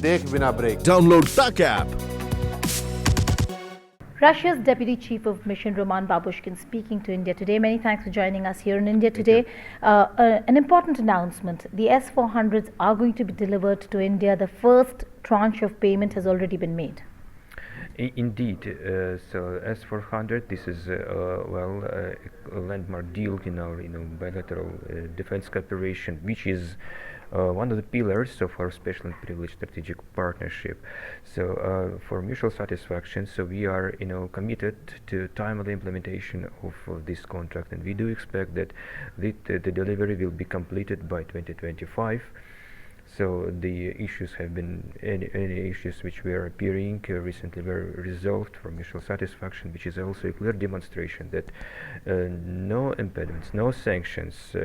देख बिना break. Download Tak app. Russia's Deputy Chief of Mission Roman Babuskin speaking to India today. Many thanks for joining us here in India today. An important announcement. The S-400s are going to be delivered to India. The first tranche of payment has already been made. Indeed. So S-400, this is a landmark deal in our bilateral defense cooperation, which is one of the pillars of our special and privileged strategic partnership. So for mutual satisfaction, so we are committed to timely implementation of this contract, and we do expect that the delivery will be completed by 2025. So the issues have been any issues which were appearing recently were resolved for mutual satisfaction, which is also a clear demonstration that no impediments, no sanctions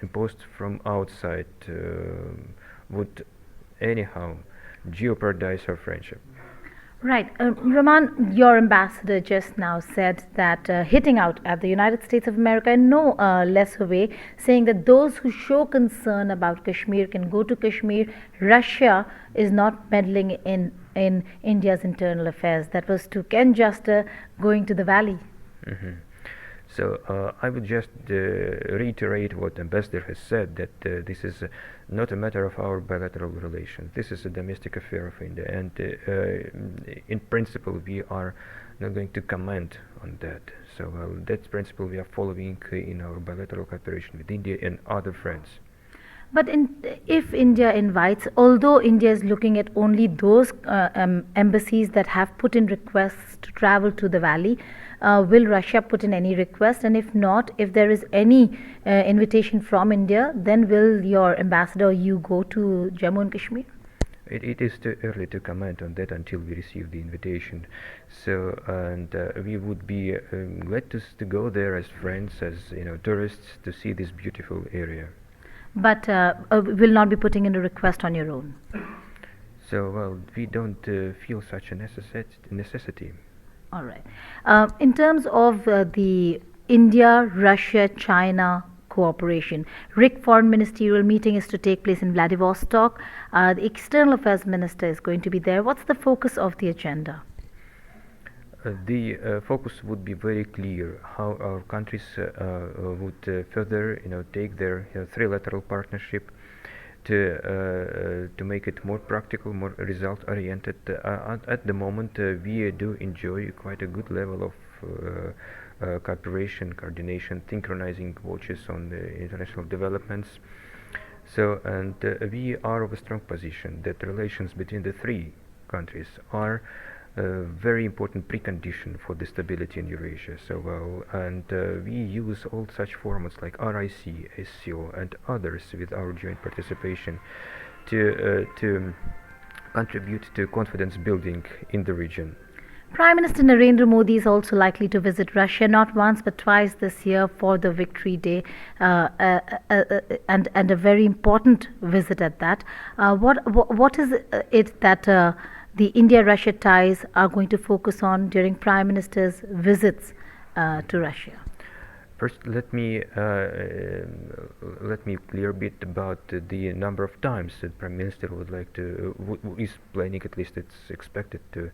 imposed from outside would anyhow jeopardize our friendship. Right. Roman, your ambassador just now said that hitting out at the United States of America in no less a way, saying that those who show concern about Kashmir can go to Kashmir. Russia is not meddling in India's internal affairs. That was to Ken Juster going to the valley. So I would just reiterate what the ambassador has said, that this is not a matter of our bilateral relations. This is a domestic affair of India, and in principle we are not going to comment on that. So that principle we are following in our bilateral cooperation with India and other friends. But if India invites, although India is looking at only those embassies that have put in requests to travel to the valley, will Russia put in any request? And if not, if there is any invitation from India, then will your ambassador or you go to Jammu and Kashmir? It is too early to comment on that until we receive the invitation. So, and we would be glad to go there as friends, as tourists, to see this beautiful area. But will not be putting in a request on your own. So, well, we don't feel such a necessity. All right. In terms of the India, Russia, China cooperation, RIC foreign ministerial meeting is to take place in Vladivostok. The external affairs minister is going to be there. What's the focus of the agenda? The focus would be very clear: how our countries would further, take their trilateral partnership to make it more practical, more result-oriented. At the moment, we do enjoy quite a good level of cooperation, coordination, synchronizing watches on the international developments. So, and we are of a strong position that relations between the three countries are a very important precondition for the stability in Eurasia. So, and we use all such formats like RIC, SCO, and others with our joint participation to contribute to confidence building in the region. Prime Minister Narendra Modi is also likely to visit Russia not once but twice this year for the Victory Day, and a very important visit at that. What is it that the India-Russia ties are going to focus on during Prime Minister's visits to Russia? First, let me clear a bit about the number of times the Prime Minister would like to is planning, at least it's expected to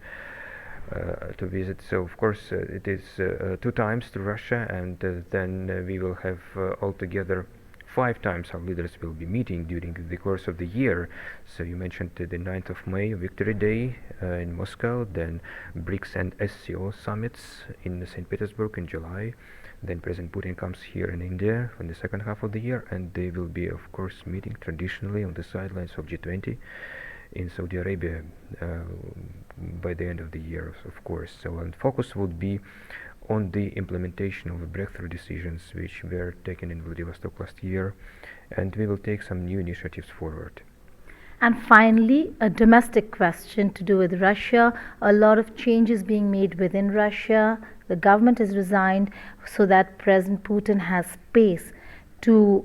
visit. So of course it is 2 times to Russia, and then we will have altogether 5 times our leaders will be meeting during the course of the year. So you mentioned the 9th of May, Victory Day in Moscow, then BRICS and SCO summits in St. Petersburg in July. Then President Putin comes here in India in the second half of the year, and they will be, of course, meeting traditionally on the sidelines of G20 in Saudi Arabia by the end of the year, of course. So, and focus would be on the implementation of the breakthrough decisions which were taken in Vladivostok last year, and we will take some new initiatives forward. And finally, a domestic question to do with Russia. A lot of changes being made within Russia. The government has resigned so that President Putin has space to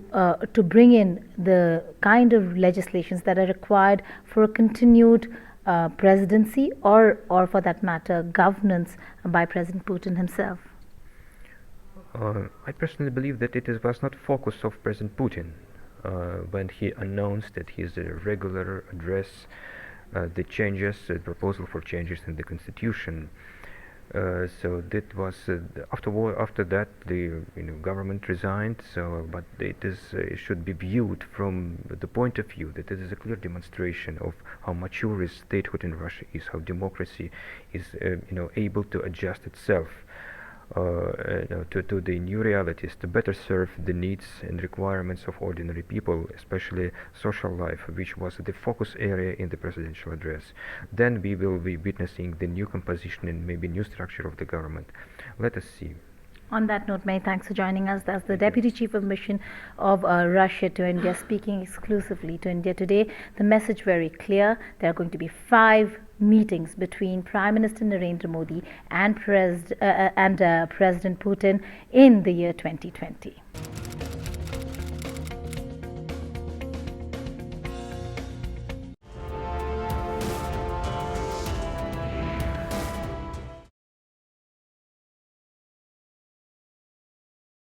bring in the kind of legislations that are required for a continued presidency or for that matter governance by President Putin himself. I personally believe that it was not focus of President Putin when he announced that his regular address the changes, proposal for changes in the constitution. So that was after that the government resigned. So, but it should be viewed from the point of view that it is a clear demonstration of how mature is statehood in Russia is, how democracy is able to adjust itself to the new realities, to better serve the needs and requirements of ordinary people, especially social life, which was the focus area in the presidential address. Then we will be witnessing the new composition and maybe new structure of the government. Let us see. On that note, many thanks for joining us. That's the Deputy Chief of Mission of Russia to India, speaking exclusively to India today. The message very clear. There are going to be 5 meetings between Prime Minister Narendra Modi and President Putin in the year 2020.